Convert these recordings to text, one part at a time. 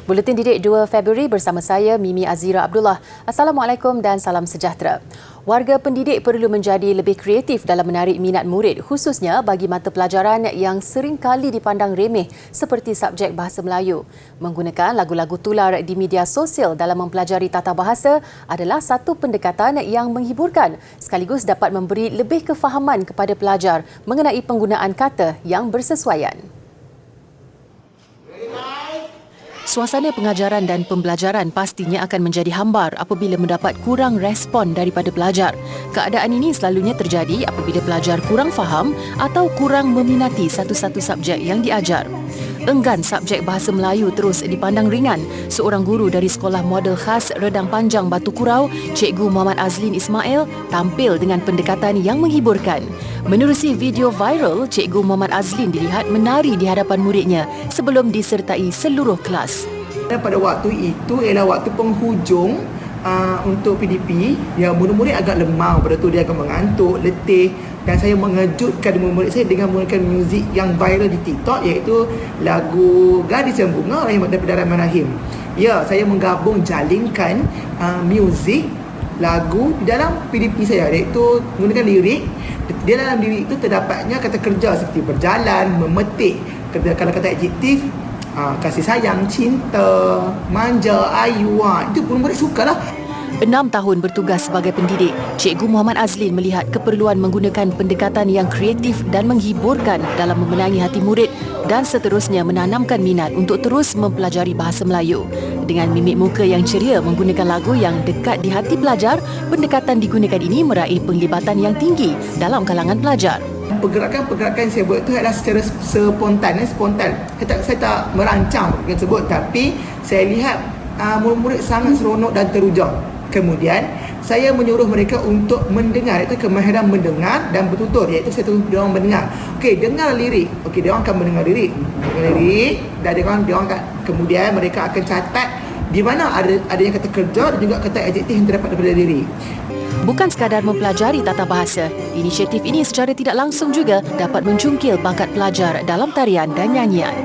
Buletin Didik 2 Februari bersama saya Mimi Azira Abdullah. Assalamualaikum dan salam sejahtera. Warga pendidik perlu menjadi lebih kreatif dalam menarik minat murid, khususnya bagi mata pelajaran yang sering kali dipandang remeh seperti subjek Bahasa Melayu. Menggunakan lagu-lagu tular di media sosial dalam mempelajari tata bahasa adalah satu pendekatan yang menghiburkan sekaligus dapat memberi lebih kefahaman kepada pelajar mengenai penggunaan kata yang bersesuaian. Suasana pengajaran dan pembelajaran pastinya akan menjadi hambar apabila mendapat kurang respon daripada pelajar. Keadaan ini selalunya terjadi apabila pelajar kurang faham atau kurang meminati satu-satu subjek yang diajar. Enggan subjek Bahasa Melayu terus dipandang ringan, seorang guru dari Sekolah Model Khas Redang Panjang Batu Kurau, Cikgu Muhammad Azlin Ismail, tampil dengan pendekatan yang menghiburkan. Menerusi video viral, Cikgu Muhammad Azlin dilihat menari di hadapan muridnya sebelum disertai seluruh kelas. Dan pada waktu itu ialah waktu penghujung untuk PDP. Ya, murid-murid agak lemah, pada tu dia akan mengantuk, letih, dan saya mengejutkan murid-murid saya dengan menggunakan muzik yang viral di TikTok, iaitu lagu Gadis Yang Bunga daripada Rahim. Ya, saya menggabung jalinkan muzik lagu di dalam PDP saya, iaitu menggunakan lirik. Di dalam lirik itu terdapatnya kata kerja seperti berjalan, memetik, kata-kata adjektif, kasih sayang, cinta, manja, ayu. Itu pun murid sukalah. 6 tahun bertugas sebagai pendidik, Cikgu Muhammad Azlin melihat keperluan menggunakan pendekatan yang kreatif dan menghiburkan dalam memenangi hati murid dan seterusnya menanamkan minat untuk terus mempelajari Bahasa Melayu. Dengan mimik muka yang ceria menggunakan lagu yang dekat di hati pelajar, pendekatan digunakan ini meraih penglibatan yang tinggi dalam kalangan pelajar. Pergerakan saya buat itu adalah secara spontan. Saya tak merancang pergerakan tersebut, tapi saya lihat murid-murid sangat seronok dan teruja. Kemudian saya menyuruh mereka untuk mendengar, iaitu kemahiran mendengar dan bertutur, iaitu saya tuntut dia orang mendengar. Okey, dengar lirik. Okey, dia orang akan mendengar lirik dan dia orang akan, kemudian mereka akan catat di mana adanya kata kerja dan juga kata adjektif yang terdapat daripada lirik. Bukan sekadar mempelajari tata bahasa, inisiatif ini secara tidak langsung juga dapat mencungkil bakat pelajar dalam tarian dan nyanyian.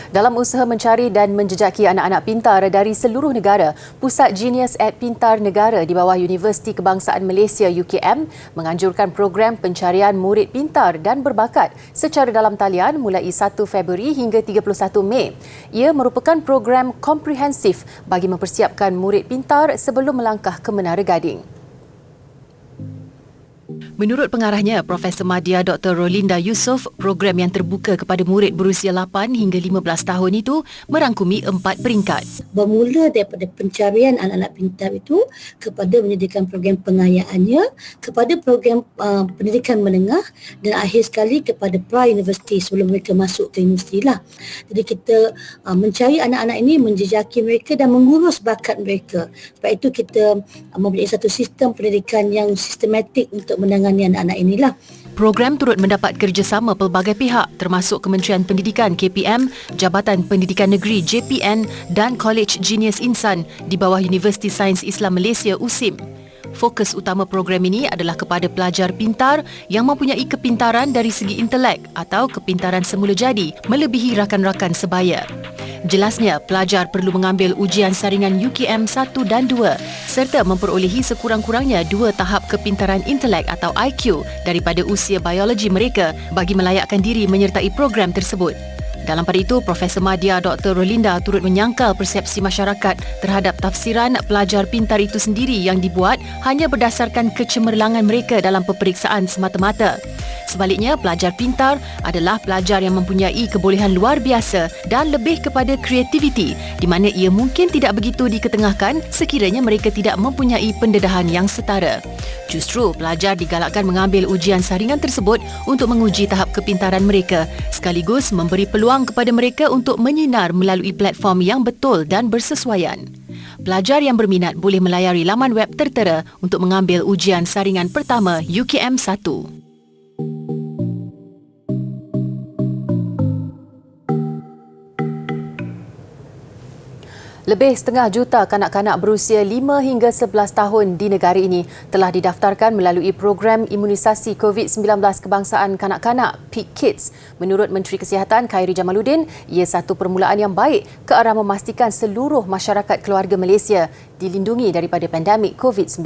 Dalam usaha mencari dan menjejaki anak-anak pintar dari seluruh negara, Pusat Genius at Pintar Negara di bawah Universiti Kebangsaan Malaysia UKM menganjurkan program pencarian murid pintar dan berbakat secara dalam talian mulai 1 Februari hingga 31 Mei. Ia merupakan program komprehensif bagi mempersiapkan murid pintar sebelum melangkah ke Menara Gading. Menurut pengarahnya, Profesor Madya Dr. Rolinda Yusof, program yang terbuka kepada murid berusia 8 hingga 15 tahun itu merangkumi 4 peringkat. Bermula daripada pencarian anak-anak pintar itu kepada menyediakan program pengayaannya, kepada program pendidikan menengah dan akhir sekali kepada pra-universiti sebelum mereka masuk ke universiti lah. Jadi kita mencari anak-anak ini, menjejaki mereka dan mengurus bakat mereka. Sebab itu kita mempunyai satu sistem pendidikan yang sistematik untuk menangani anak-anak inilah. Program turut mendapat kerjasama pelbagai pihak termasuk Kementerian Pendidikan KPM, Jabatan Pendidikan Negeri JPN dan College Genius Insan di bawah Universiti Sains Islam Malaysia USIM. Fokus utama program ini adalah kepada pelajar pintar yang mempunyai kepintaran dari segi intelek atau kepintaran semula jadi melebihi rakan-rakan sebaya. Jelasnya, pelajar perlu mengambil ujian saringan UKM 1 dan 2 serta memperolehi sekurang-kurangnya 2 tahap kepintaran intelek atau IQ daripada usia biologi mereka bagi melayakkan diri menyertai program tersebut. Dalam pada itu, Profesor Madya Dr. Rolinda turut menyangkal persepsi masyarakat terhadap tafsiran pelajar pintar itu sendiri yang dibuat hanya berdasarkan kecemerlangan mereka dalam peperiksaan semata-mata. Sebaliknya, pelajar pintar adalah pelajar yang mempunyai kebolehan luar biasa dan lebih kepada kreativiti di mana ia mungkin tidak begitu diketengahkan sekiranya mereka tidak mempunyai pendedahan yang setara. Justru, pelajar digalakkan mengambil ujian saringan tersebut untuk menguji tahap kepintaran mereka sekaligus memberi peluang kepada mereka untuk menyinar melalui platform yang betul dan bersesuaian. Pelajar yang berminat boleh melayari laman web tertera untuk mengambil ujian saringan pertama UKM 1. Lebih setengah juta kanak-kanak berusia 5 hingga 11 tahun di negara ini telah didaftarkan melalui program imunisasi COVID-19 kebangsaan kanak-kanak Peak Kids. Menurut Menteri Kesihatan Khairy Jamaluddin, ia satu permulaan yang baik ke arah memastikan seluruh masyarakat keluarga Malaysia dilindungi daripada pandemik COVID-19.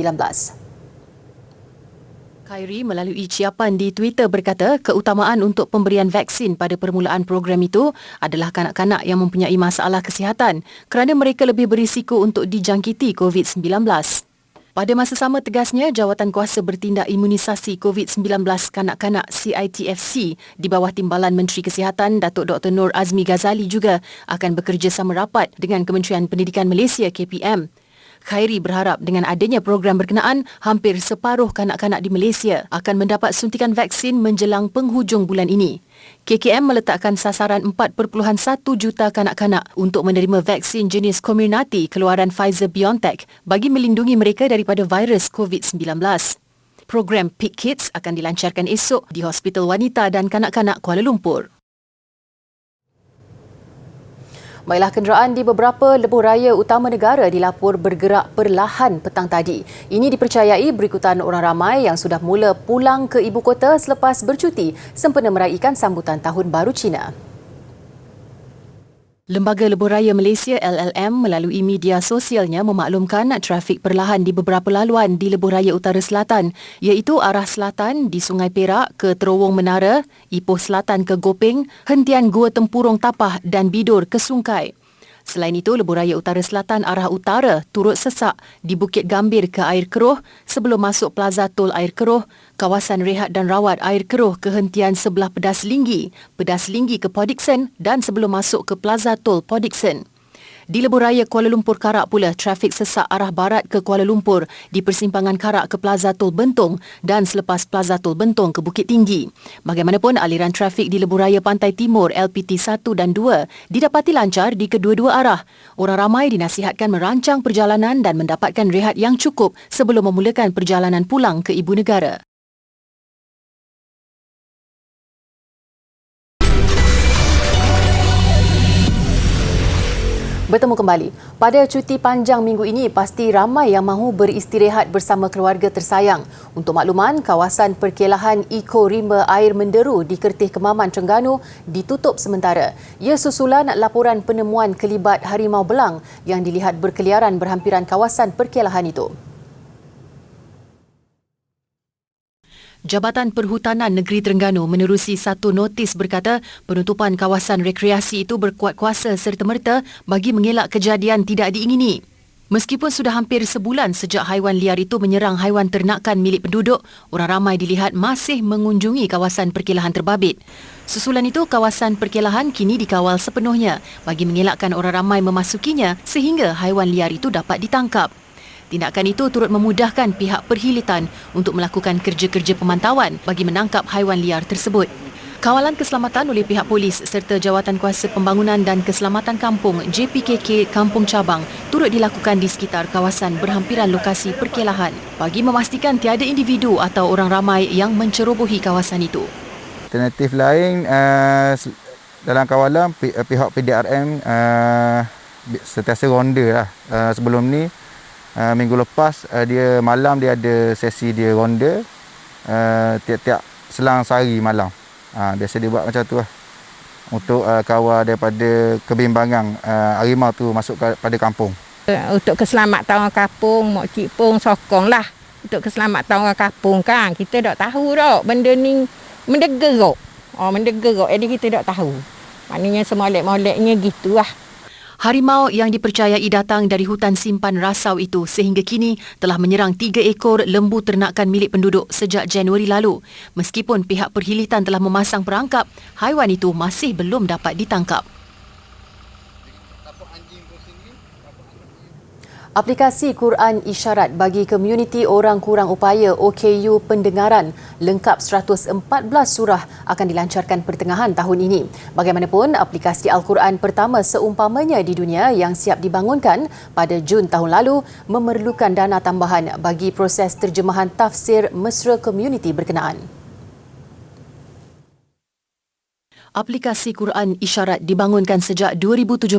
Khairy melalui ciapan di Twitter berkata keutamaan untuk pemberian vaksin pada permulaan program itu adalah kanak-kanak yang mempunyai masalah kesihatan kerana mereka lebih berisiko untuk dijangkiti COVID-19. Pada masa sama tegasnya, Jawatankuasa Bertindak Imunisasi COVID-19 Kanak-Kanak CITFC di bawah timbalan Menteri Kesihatan Datuk Dr. Nur Azmi Ghazali juga akan bekerjasama rapat dengan Kementerian Pendidikan Malaysia KPM. Khairy berharap dengan adanya program berkenaan, hampir separuh kanak-kanak di Malaysia akan mendapat suntikan vaksin menjelang penghujung bulan ini. KKM meletakkan sasaran 4.1 juta kanak-kanak untuk menerima vaksin jenis Comirnaty keluaran Pfizer-BioNTech bagi melindungi mereka daripada virus COVID-19. Program Peak Kids akan dilancarkan esok di Hospital Wanita dan Kanak-Kanak Kuala Lumpur. Baiklah, kenderaan di beberapa lebuh raya utama negara dilapor bergerak perlahan petang tadi. Ini dipercayai berikutan orang ramai yang sudah mula pulang ke ibu kota selepas bercuti sempena meraihkan sambutan Tahun Baru Cina. Lembaga Lebuh Raya Malaysia LLM melalui media sosialnya memaklumkan trafik perlahan di beberapa laluan di Lebuh Raya Utara Selatan, iaitu arah selatan di Sungai Perak ke Terowong Menara, Ipoh Selatan ke Gopeng, hentian Gua Tempurung Tapah dan Bidur ke Sungkai. Selain itu, Lebuh Raya Utara Selatan arah utara turut sesak di Bukit Gambir ke Air Keroh sebelum masuk Plaza Tol Air Keroh, kawasan rehat dan rawat Air Keroh ke hentian sebelah Pedas Linggi ke Podikson dan sebelum masuk ke Plaza Tol Podikson. Di Lebuh Raya Kuala Lumpur Karak pula, trafik sesak arah barat ke Kuala Lumpur di persimpangan Karak ke Plaza Tol Bentong dan selepas Plaza Tol Bentong ke Bukit Tinggi. Bagaimanapun, aliran trafik di Lebuh Raya Pantai Timur LPT 1 dan 2 didapati lancar di kedua-dua arah. Orang ramai dinasihatkan merancang perjalanan dan mendapatkan rehat yang cukup sebelum memulakan perjalanan pulang ke ibu negara. Bertemu kembali. Pada cuti panjang minggu ini, pasti ramai yang mahu beristirahat bersama keluarga tersayang. Untuk makluman, kawasan perkelahan Eco Rimba Air Menderu di Kertih Kemaman, Terengganu ditutup sementara. Ia susulan laporan penemuan kelibat harimau belang yang dilihat berkeliaran berhampiran kawasan perkelahan itu. Jabatan Perhutanan Negeri Terengganu menerusi satu notis berkata penutupan kawasan rekreasi itu berkuat kuasa serta-merta bagi mengelak kejadian tidak diingini. Meskipun sudah hampir sebulan sejak haiwan liar itu menyerang haiwan ternakan milik penduduk, orang ramai dilihat masih mengunjungi kawasan perkelahan terbabit. Susulan itu, kawasan perkelahan kini dikawal sepenuhnya bagi mengelakkan orang ramai memasukinya sehingga haiwan liar itu dapat ditangkap. Tindakan itu turut memudahkan pihak perhilitan untuk melakukan kerja-kerja pemantauan bagi menangkap haiwan liar tersebut. Kawalan keselamatan oleh pihak polis serta Jawatankuasa Pembangunan dan Keselamatan Kampung JPKK Kampung Cabang turut dilakukan di sekitar kawasan berhampiran lokasi perkelahan bagi memastikan tiada individu atau orang ramai yang mencerobohi kawasan itu. Alternatif lain dalam kawalan pihak PDRM sentiasa ronda lah. Sebelum ni minggu lepas malam dia ada sesi dia ronda tiap-tiap selang sehari malam. Biasa dia buat macam tu lah untuk kawal daripada kebimbangan harimau tu masuk pada kampung. Untuk keselamatan orang kampung, Mak Cik Pong sokong lah untuk keselamatan orang kampung kan. Kita tak tahu tak benda ni mendegerok. Mendegerok jadi kita tak tahu. Maknanya semolek-moleknya gitu lah. Harimau yang dipercayai datang dari hutan simpan rasau itu sehingga kini telah menyerang 3 ekor lembu ternakan milik penduduk sejak Januari lalu. Meskipun pihak perhilitan telah memasang perangkap, haiwan itu masih belum dapat ditangkap. Aplikasi Quran Isyarat bagi komuniti orang kurang upaya OKU pendengaran lengkap 114 surah akan dilancarkan pertengahan tahun ini. Bagaimanapun, aplikasi Al-Quran pertama seumpamanya di dunia yang siap dibangunkan pada Jun tahun lalu memerlukan dana tambahan bagi proses terjemahan tafsir mesra komuniti berkenaan. Aplikasi Quran Isyarat dibangunkan sejak 2017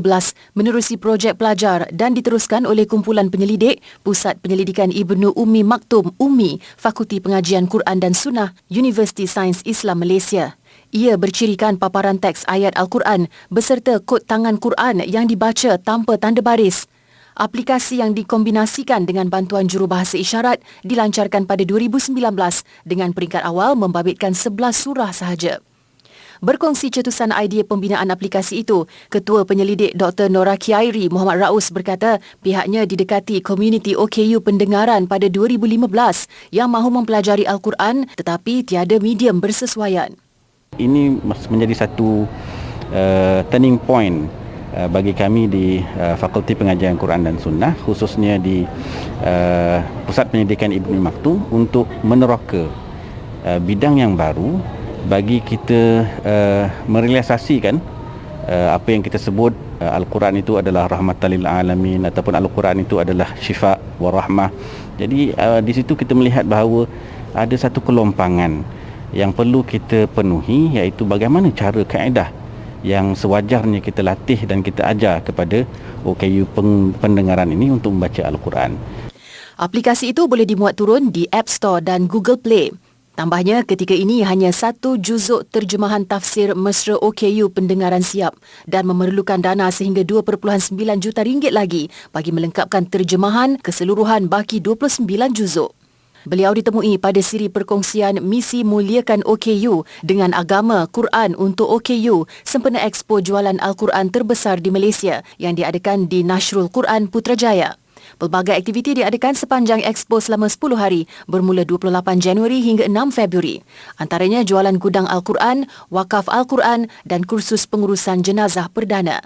menerusi projek pelajar dan diteruskan oleh kumpulan penyelidik Pusat Penyelidikan Ibnu Ummi Maktum UMMI, Fakulti Pengajian Quran dan Sunnah, Universiti Sains Islam Malaysia. Ia bercirikan paparan teks ayat Al-Quran beserta kod tangan Quran yang dibaca tanpa tanda baris. Aplikasi yang dikombinasikan dengan bantuan jurubahasa isyarat dilancarkan pada 2019 dengan peringkat awal membabitkan 11 surah sahaja. Berkongsi cetusan idea pembinaan aplikasi itu, Ketua Penyelidik Dr. Nora Kiairi Muhammad Raus berkata pihaknya didekati komuniti OKU pendengaran pada 2015 yang mahu mempelajari Al-Quran tetapi tiada medium bersesuaian. Ini menjadi satu turning point bagi kami di Fakulti Pengajian Quran dan Sunnah, khususnya di Pusat Penyelidikan Ibnu Ummi Maktum untuk meneroka bidang yang baru bagi kita merealisasikan apa yang kita sebut Al-Quran itu adalah rahmatan lil alamin ataupun Al-Quran itu adalah syifa wa rahmah. Jadi di situ kita melihat bahawa ada satu kelompangan yang perlu kita penuhi, iaitu bagaimana cara kaedah yang sewajarnya kita latih dan kita ajar kepada OKU pendengaran ini untuk membaca Al-Quran. Aplikasi itu boleh dimuat turun di App Store dan Google Play. Tambahnya, ketika ini hanya 1 juzuk terjemahan tafsir mesra OKU pendengaran siap dan memerlukan dana sehingga 2.9 juta ringgit lagi bagi melengkapkan terjemahan keseluruhan baki 29 juzuk. Beliau ditemui pada siri perkongsian Misi Muliakan OKU dengan Agama Quran untuk OKU sempena Expo Jualan Al-Quran terbesar di Malaysia yang diadakan di Nashrul Quran Putrajaya. Pelbagai aktiviti diadakan sepanjang Expo selama 10 hari bermula 28 Januari hingga 6 Februari. Antaranya jualan gudang Al-Quran, wakaf Al-Quran dan kursus pengurusan jenazah perdana.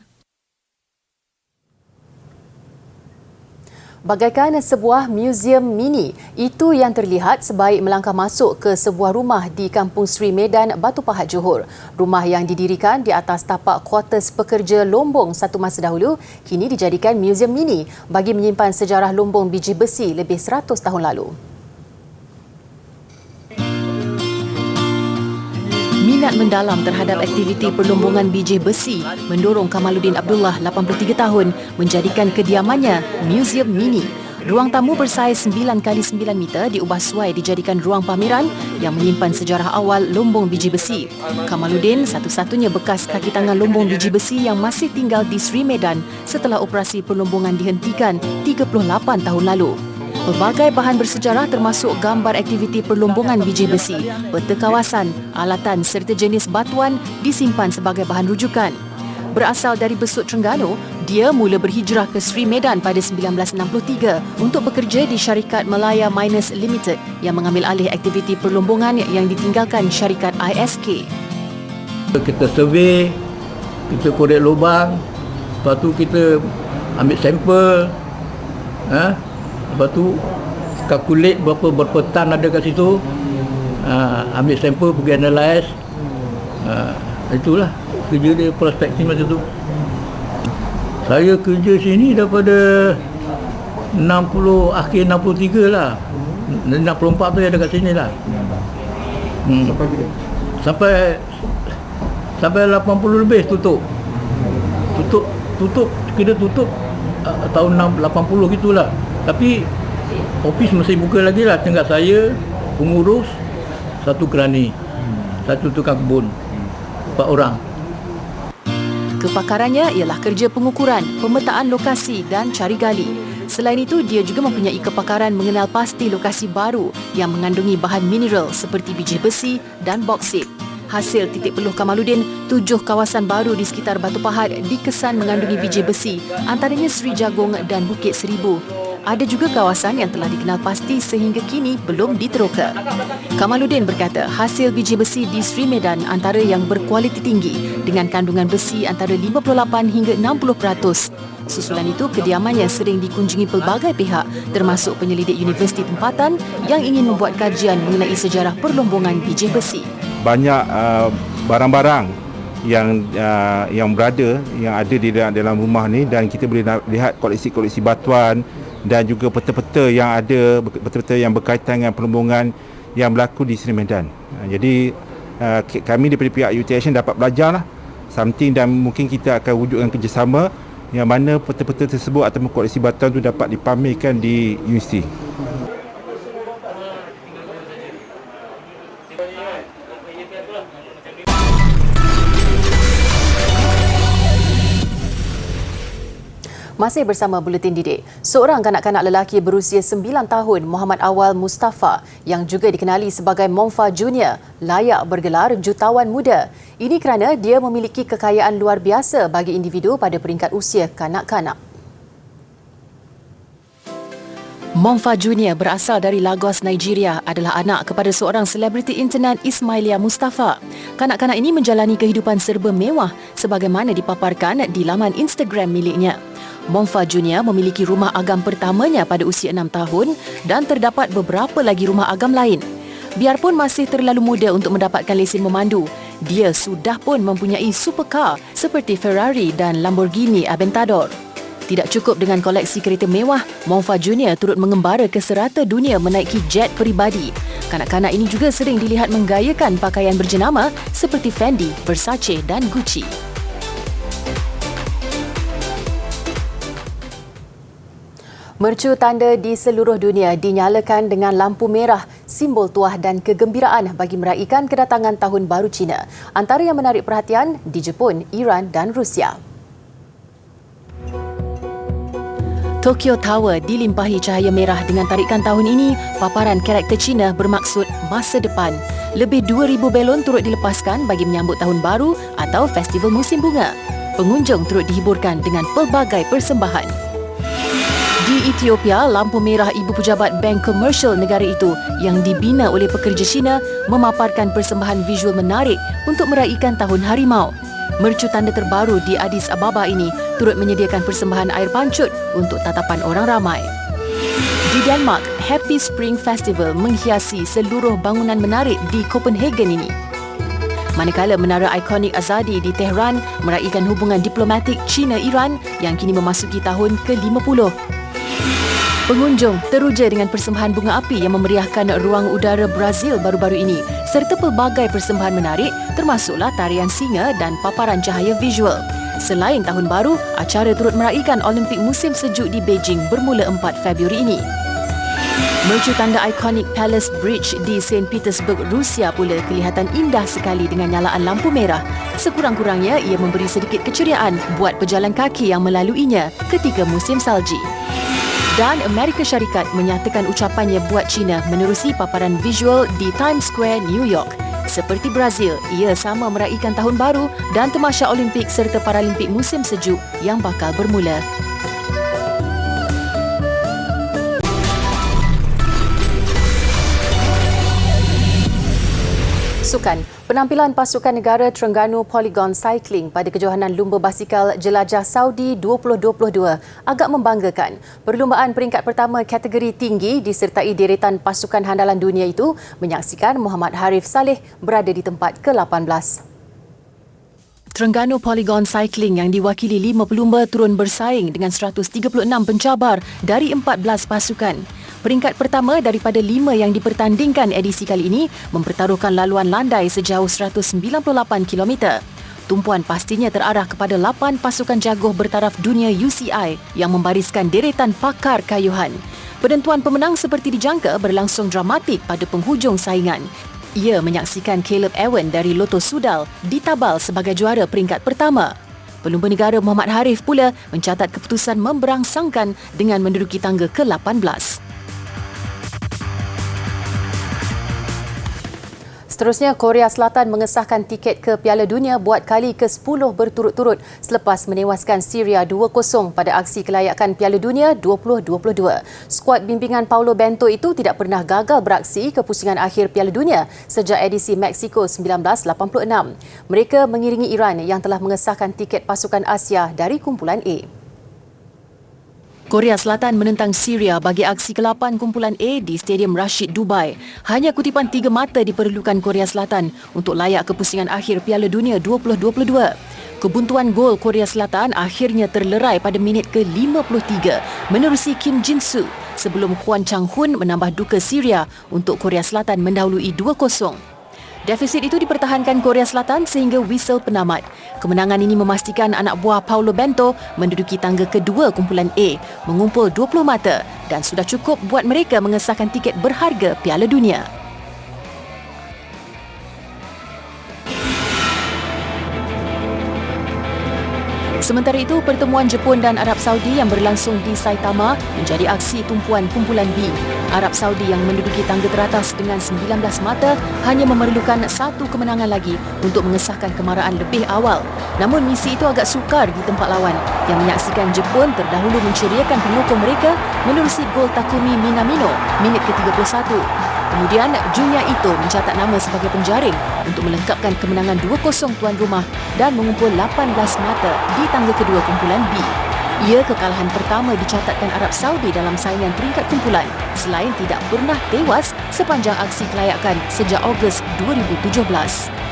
Bagaikan sebuah muzium mini, itu yang terlihat sebaik melangkah masuk ke sebuah rumah di Kampung Sri Medan, Batu Pahat, Johor. Rumah yang didirikan di atas tapak kuartus pekerja Lombong satu masa dahulu, kini dijadikan muzium mini bagi menyimpan sejarah Lombong biji besi lebih 100 tahun lalu. Minat mendalam terhadap aktiviti perlombongan biji besi mendorong Kamaluddin Abdullah, 83 tahun, menjadikan kediamannya muzium mini. Ruang tamu bersaiz 9x9 meter diubah suai dijadikan ruang pameran yang menyimpan sejarah awal Lombong biji besi. Kamaluddin satu-satunya bekas kaki tangan Lombong biji besi yang masih tinggal di Sri Medan setelah operasi perlombongan dihentikan 38 tahun lalu. Pelbagai bahan bersejarah termasuk gambar aktiviti perlombongan biji besi, peta kawasan, alatan serta jenis batuan disimpan sebagai bahan rujukan. Berasal dari Besut Terengganu, dia mula berhijrah ke Sri Medan pada 1963 untuk bekerja di syarikat Malaya Miners Limited yang mengambil alih aktiviti perlombongan yang ditinggalkan syarikat ISK. Kita survey, kita korek lubang, lepas tu kita ambil sampel, lepas tu calculate berapa tan ada kat situ, ambil sampel pergi analyse, itulah kerja dia prospektif masa tu. Saya kerja sini daripada akhir 63 lah, 64 tu ada kat sini lah. Sampai 80 lebih tutup, kita tutup tahun 80 gitulah. Tapi ofis masih buka lagi lah. Tinggal saya, pengurus, satu kerani, satu tukang kebun, 4 orang. Kepakarannya ialah kerja pengukuran, pemetaan lokasi dan cari gali. Selain itu, dia juga mempunyai kepakaran mengenal pasti lokasi baru yang mengandungi bahan mineral seperti biji besi dan boksit. Hasil titik peluh Kamaluddin, 7 kawasan baru di sekitar Batu Pahat dikesan mengandungi biji besi, antaranya Seri Jagung dan Bukit Seribu. Ada juga kawasan yang telah dikenal pasti sehingga kini belum diteroka. Kamaluddin berkata hasil biji besi di Sri Medan antara yang berkualiti tinggi dengan kandungan besi antara 58 hingga 60%. Susulan itu, kediamannya sering dikunjungi pelbagai pihak termasuk penyelidik universiti tempatan yang ingin membuat kajian mengenai sejarah perlombongan biji besi. Banyak barang-barang yang berada, yang ada di dalam rumah ni, dan kita boleh lihat koleksi-koleksi batuan dan juga peta-peta yang ada, peta-peta yang berkaitan dengan perlombongan yang berlaku di Sri Medan. Jadi kami daripada pihak UTAS dapat belajar lah something, dan mungkin kita akan wujudkan kerjasama yang mana peta-peta tersebut atau koleksi batuan itu dapat dipamerkan di universiti. Masih bersama Buletin Didik, seorang kanak-kanak lelaki berusia 9 tahun, Muhammad Awal Mustafa, yang juga dikenali sebagai Monfa Junior, layak bergelar jutawan muda. Ini kerana dia memiliki kekayaan luar biasa bagi individu pada peringkat usia kanak-kanak. Monfa Junior berasal dari Lagos, Nigeria, adalah anak kepada seorang selebriti internet Ismailia Mustafa. Kanak-kanak ini menjalani kehidupan serba mewah sebagaimana dipaparkan di laman Instagram miliknya. Monfa Junior memiliki rumah agam pertamanya pada usia 6 tahun dan terdapat beberapa lagi rumah agam lain. Biarpun masih terlalu muda untuk mendapatkan lesen memandu, dia sudah pun mempunyai supercar seperti Ferrari dan Lamborghini Aventador. Tidak cukup dengan koleksi kereta mewah, Monfa Junior turut mengembara ke serata dunia menaiki jet peribadi. Kanak-kanak ini juga sering dilihat menggayakan pakaian berjenama seperti Fendi, Versace dan Gucci. Mercu tanda di seluruh dunia dinyalakan dengan lampu merah, simbol tuah dan kegembiraan bagi meraihkan kedatangan Tahun Baru Cina. Antara yang menarik perhatian di Jepun, Iran dan Rusia. Tokyo Tower dilimpahi cahaya merah dengan tarikan tahun ini. Paparan karakter Cina bermaksud masa depan. Lebih 2,000 belon turut dilepaskan bagi menyambut Tahun Baru atau Festival Musim Bunga. Pengunjung turut dihiburkan dengan pelbagai persembahan. Di Ethiopia, lampu merah ibu pejabat bank komersial negara itu yang dibina oleh pekerja Cina memaparkan persembahan visual menarik untuk meraihkan Tahun Harimau. Mercu tanda terbaru di Addis Ababa ini turut menyediakan persembahan air pancut untuk tatapan orang ramai. Di Denmark, Happy Spring Festival menghiasi seluruh bangunan menarik di Copenhagen ini. Manakala menara ikonik Azadi di Tehran meraihkan hubungan diplomatik China-Iran yang kini memasuki tahun ke-50. Pengunjung teruja dengan persembahan bunga api yang memeriahkan ruang udara Brazil baru-baru ini serta pelbagai persembahan menarik termasuklah tarian singa dan paparan cahaya visual. Selain Tahun Baru, acara turut meraihkan Olimpik Musim Sejuk di Beijing bermula 4 Februari ini. Mercu tanda ikonik Palace Bridge di St. Petersburg, Rusia pula kelihatan indah sekali dengan nyalaan lampu merah. Sekurang-kurangnya ia memberi sedikit keceriaan buat pejalan kaki yang melaluinya ketika musim salji. Dan Amerika Syarikat menyatakan ucapannya buat China menerusi paparan visual di Times Square, New York. Seperti Brazil, ia sama meraihkan Tahun Baru dan tamasya Olimpik serta Paralimpik musim sejuk yang bakal bermula. Sukan. Penampilan pasukan negara Terengganu Polygon Cycling pada kejohanan lumba basikal jelajah Saudi 2022 agak membanggakan. Perlumbaan peringkat pertama kategori tinggi disertai deretan pasukan handalan dunia itu menyaksikan Muhammad Harif Saleh berada di tempat ke-18. Terengganu Polygon Cycling yang diwakili 5 pelumba turun bersaing dengan 136 pencabar dari 14 pasukan. Peringkat pertama daripada 5 yang dipertandingkan edisi kali ini mempertaruhkan laluan landai sejauh 198 km. Tumpuan pastinya terarah kepada 8 pasukan jaguh bertaraf dunia UCI yang membariskan deretan pakar kayuhan. Penentuan pemenang seperti dijangka berlangsung dramatik pada penghujung saingan. Ia menyaksikan Caleb Ewan dari Lotto Sudal ditabal sebagai juara peringkat pertama. Pelumba negara Muhammad Harif pula mencatat keputusan memberangsangkan dengan menduduki tangga ke-18. Seterusnya, Korea Selatan mengesahkan tiket ke Piala Dunia buat kali ke-10 berturut-turut selepas menewaskan Syria 2-0 pada aksi kelayakan Piala Dunia 2022. Skuad bimbingan Paulo Bento itu tidak pernah gagal beraksi ke pusingan akhir Piala Dunia sejak edisi Mexico 1986. Mereka mengiringi Iran yang telah mengesahkan tiket pasukan Asia dari kumpulan A. Korea Selatan menentang Syria bagi aksi ke-8 kumpulan A di Stadium Rashid, Dubai. Hanya kutipan 3 mata diperlukan Korea Selatan untuk layak ke pusingan akhir Piala Dunia 2022. Kebuntuan gol Korea Selatan akhirnya terlerai pada minit ke-53 menerusi Kim Jin-soo sebelum Kwon Chang-hun menambah duka Syria untuk Korea Selatan mendahului 2-0. Defisit itu dipertahankan Korea Selatan sehingga whistle penamat. Kemenangan ini memastikan anak buah Paulo Bento menduduki tangga kedua kumpulan A, mengumpul 20 mata dan sudah cukup buat mereka mengesahkan tiket berharga Piala Dunia. Sementara itu, pertemuan Jepun dan Arab Saudi yang berlangsung di Saitama menjadi aksi tumpuan kumpulan B. Arab Saudi yang menduduki tangga teratas dengan 19 mata hanya memerlukan satu kemenangan lagi untuk mengesahkan kemaraan lebih awal. Namun misi itu agak sukar di tempat lawan yang menyaksikan Jepun terdahulu menceriakan penyokong mereka menerusi gol Takumi Minamino minit ke-31. Kemudian, Junya Ito mencatat nama sebagai penjaring untuk melengkapkan kemenangan 2-0 tuan rumah dan mengumpul 18 mata di tangga kedua kumpulan B. Ia kekalahan pertama dicatatkan Arab Saudi dalam saingan peringkat kumpulan selain tidak pernah tewas sepanjang aksi kelayakan sejak Ogos 2017.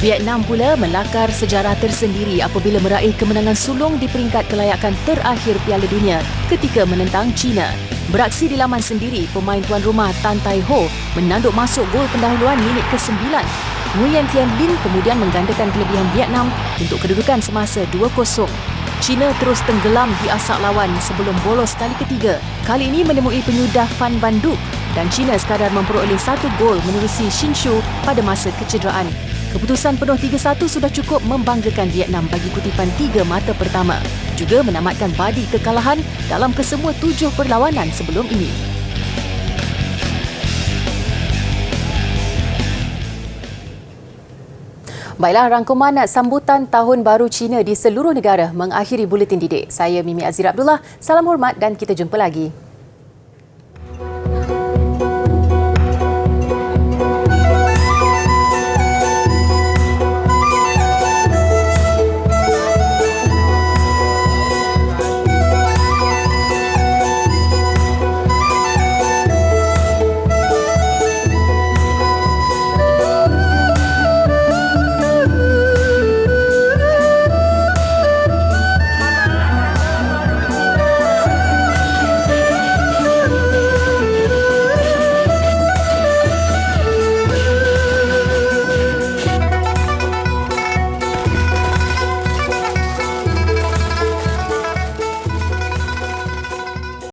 Vietnam pula melakar sejarah tersendiri apabila meraih kemenangan sulung di peringkat kelayakan terakhir Piala Dunia ketika menentang China. Beraksi di laman sendiri, pemain tuan rumah Tan Tai Ho menanduk masuk gol pendahuluan minit ke-9. Nguyen Thian Linh kemudian menggandakan kelebihan Vietnam untuk kedudukan semasa 2-0. China terus tenggelam di asak lawan sebelum bolos kali ketiga. Kali ini menemui penyudah Van Van Duk dan China sekadar memperoleh 1 gol menerusi Hsin-Shu pada masa kecederaan. Keputusan penuh 3-1 sudah cukup membanggakan Vietnam bagi kutipan 3 mata pertama. Juga menamatkan badi kekalahan dalam kesemua 7 perlawanan sebelum ini. Baiklah, rangkuman sambutan Tahun Baru Cina di seluruh negara mengakhiri Buletin Didik. Saya Mimi Azira Abdullah. Salam hormat dan kita jumpa lagi.